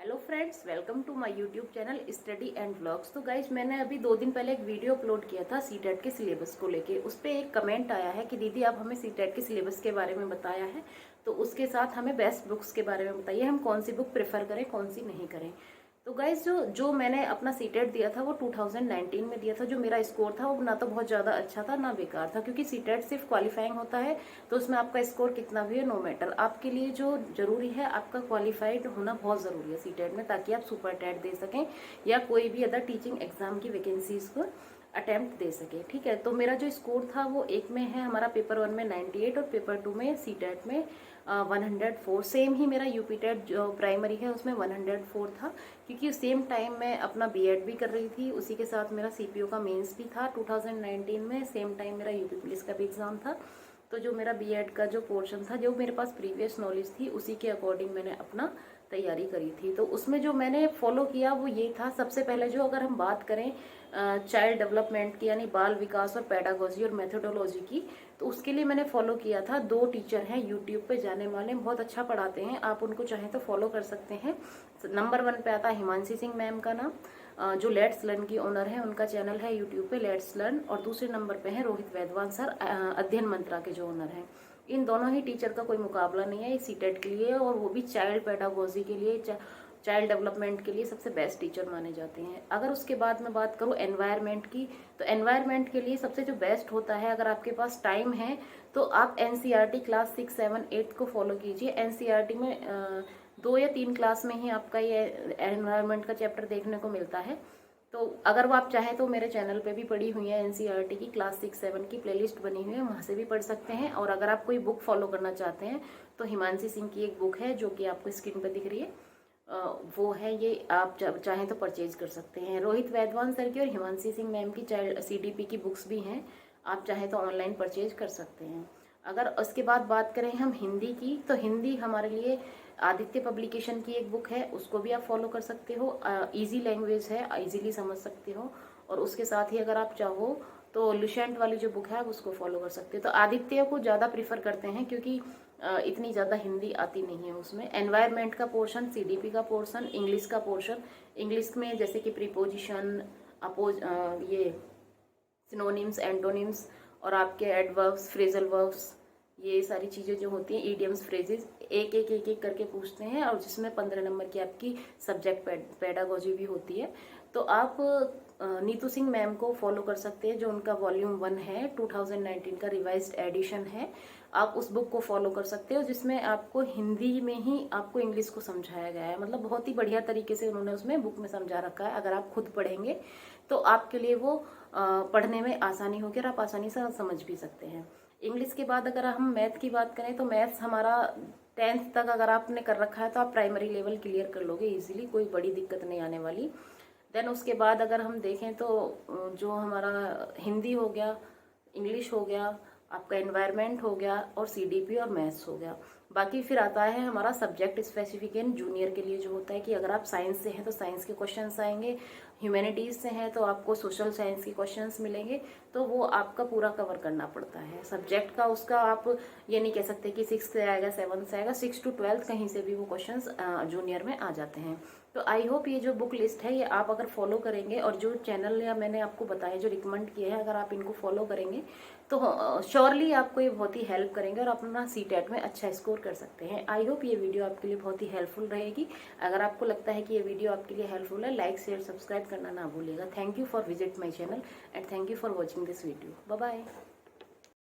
Hello friends, welcome to my YouTube channel study and vlogs. तो guys, मैंने अभी 2 दिन पहले एक वीडियो अपलोड किया था सीटेट के सिलेबस को लेके। उस पर एक कमेंट आया है कि दीदी आप हमें सीटेट के सिलेबस के बारे में बताया है, तो उसके साथ हमें बेस्ट बुक्स के बारे में बताइए, हम कौन सी बुक प्रेफर करें कौन सी नहीं करें। तो गाइज, जो मैंने अपना सीटेट दिया था वो 2019 में दिया था। जो मेरा स्कोर था वो ना तो बहुत ज़्यादा अच्छा था ना बेकार था, क्योंकि सीटेट सिर्फ क्वालिफाइंग होता है, तो उसमें आपका स्कोर कितना भी है नो मैटर। आपके लिए जो जरूरी है आपका क्वालिफाइड होना बहुत ज़रूरी है सीटेट में, ताकि आप सुपर टेट दे सकें या कोई भी अदर टीचिंग एग्जाम की वैकेंसीज को अटेम्प्ट दे सके। ठीक है, तो मेरा जो स्कोर था वो एक में है हमारा पेपर 1 में 98 और पेपर 2 में सीटेट में 104। सेम ही मेरा यूपी टेट जो प्राइमरी है उसमें 104 था, क्योंकि सेम टाइम मैं अपना बीएड भी कर रही थी, उसी के साथ मेरा सीपीओ का मेंस भी था 2019 में। सेम टाइम मेरा यूपी पुलिस का भी एग्जाम था। तो जो मेरा बीएड का जो पोर्शन था, जो मेरे पास प्रीवियस नॉलेज थी, उसी के अकॉर्डिंग मैंने अपना तैयारी करी थी। तो उसमें जो मैंने फॉलो किया वो ये था, सबसे पहले जो अगर हम बात करें चाइल्ड डेवलपमेंट की, यानी बाल विकास और पेडागोजी और मेथोडोलॉजी की, तो उसके लिए मैंने फॉलो किया था। 2 टीचर हैं यूट्यूब पे जाने वाले, बहुत अच्छा पढ़ाते हैं, आप उनको चाहें तो फॉलो कर सकते हैं। नंबर 1 पे आता है हिमांशी सिंह मैम का नाम, जो लेट्स लर्न की ओनर है, उनका चैनल है यूट्यूब पे लेट्स लर्न। और दूसरे नंबर पे है रोहित वैद्वान सर, अध्ययन मंत्रा के जो ओनर हैं। इन दोनों ही टीचर का कोई मुकाबला नहीं है सीटेट के लिए, और वो भी चाइल्ड पेडागोजी के लिए, चाइल्ड डेवलपमेंट के लिए सबसे बेस्ट टीचर माने जाते हैं। अगर उसके बाद मैं बात करूँ एनवायरनमेंट की, तो एनवायरनमेंट के लिए सबसे जो बेस्ट होता है, अगर आपके पास टाइम है तो आप एनसीईआरटी क्लास 6, 7, 8 को फॉलो कीजिए। एनसीईआरटी में 2 या 3 क्लास में ही आपका ये एनवायरनमेंट का चैप्टर देखने को मिलता है। तो अगर वो आप चाहें तो मेरे चैनल पे भी पड़ी हुई है एनसीईआरटी की क्लास 6, 7 की प्लेलिस्ट बनी हुई है, वहाँ से भी पढ़ सकते हैं। और अगर आप कोई बुक फॉलो करना चाहते हैं तो हिमांशी सिंह की एक बुक है जो कि आपको स्क्रीन पर दिख रही है, वो है ये, आप चाहें तो परचेज कर सकते हैं। रोहित वैद्वान सर की और हिमांशी सिंह मैम की चाइल्ड सीडीपी की बुक्स भी हैं, आप चाहें तो ऑनलाइन परचेज कर सकते हैं। अगर उसके बाद बात करें हम हिंदी की, तो हिंदी हमारे लिए आदित्य पब्लिकेशन की एक बुक है, उसको भी आप फॉलो कर सकते हो। इजी लैंग्वेज है, इजीली समझ सकते हो। और उसके साथ ही अगर आप चाहो तो लुसेंट वाली जो बुक है आप उसको फॉलो कर सकते हो। तो आदित्य को ज़्यादा प्रीफर करते हैं, क्योंकि इतनी ज़्यादा हिंदी आती नहीं है उसमें। एनवायरनमेंट का पोर्शन, सीडीपी का पोर्शन, इंग्लिश का पोर्शन, इंग्लिश में जैसे कि प्रीपोजिशन, ये सिनोनिम्स, एंटोनिम्स, और आपके एडवर्ब्स, फ्रेजल वर्ब्स, ये सारी चीज़ें जो होती हैं, ईडियम्स, फ्रेजेस, एक एक एक एक करके पूछते हैं, और जिसमें 15 नंबर की आपकी सब्जेक्ट पेडागोजी भी होती है। तो आप नीतू सिंह मैम को फॉलो कर सकते हैं, जो उनका वॉल्यूम 1 है, 2019 का रिवाइज्ड एडिशन है। आप उस बुक को फॉलो कर सकते हो, जिसमें आपको हिंदी में ही आपको इंग्लिश को समझाया गया है। मतलब बहुत ही बढ़िया तरीके से उन्होंने उसमें बुक में समझा रखा है। अगर आप खुद पढ़ेंगे तो आपके लिए वो पढ़ने में आसानी होगी और आप आसानी से समझ भी सकते हैं। इंग्लिश के बाद अगर हम मैथ की बात करें, तो मैथ्स हमारा 10th तक अगर आपने कर रखा है तो आप प्राइमरी लेवल क्लियर कर लोगे इजीली, कोई बड़ी दिक्कत नहीं आने वाली। देन उसके बाद अगर हम देखें तो जो हमारा हिंदी हो गया, इंग्लिश हो गया, आपका एनवायरनमेंट हो गया, और सीडीपी और मैथ्स हो गया। बाकी फिर आता है हमारा सब्जेक्ट स्पेसिफिक इन जूनियर के लिए, जो होता है कि अगर आप साइंस से हैं तो साइंस के क्वेश्चंस आएंगे, ह्यूमैनिटीज से हैं तो आपको सोशल साइंस के क्वेश्चंस मिलेंगे। तो वो आपका पूरा कवर करना पड़ता है सब्जेक्ट का। उसका आप ये नहीं कह सकते कि 6 से आएगा, 7 से आएगा, 6 to 12 कहीं से भी वो क्वेश्चंस जूनियर में आ जाते हैं। तो आई होप ये जो बुक लिस्ट है ये आप अगर फॉलो करेंगे, और जो चैनल या मैंने आपको बताया जो रिकमेंड किए हैं, अगर आप इनको फॉलो करेंगे तो श्योरली आपको ये बहुत ही हेल्प करेंगे और अपना सीटेट में अच्छा स्कोर कर सकते हैं। आई होप ये वीडियो आपके लिए बहुत ही हेल्पफुल रहेगी। अगर आपको लगता है कि ये वीडियो आपके लिए हेल्पफुल है, लाइक, शेयर, सब्सक्राइब करना ना भूलिएगा। Thank you for visit my channel and thank you for watching this video. Bye bye.